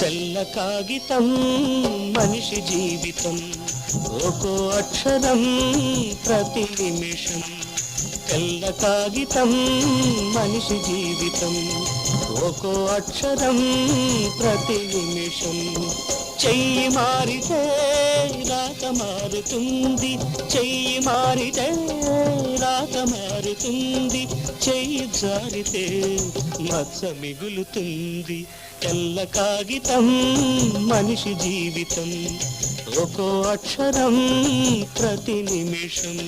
తెల్ల కాగితం మనిషి జీవితం ఒక్కో అక్షరం ప్రతి నిమిషం తెల్ల కాగితం మనిషి జీవితం ఒక్కో అక్షరం ప్రతి నిమిషం చెయ్యి మారితే రాత మారుతుంది చెయ్యి మారితే రాత మారుతుంది చెయ్యి జారితే మచ్చ మిగులుతుంది తెల్ల కాగితం మనిషి జీవితం ఒక్కో అక్షరం ప్రతి నిమిషం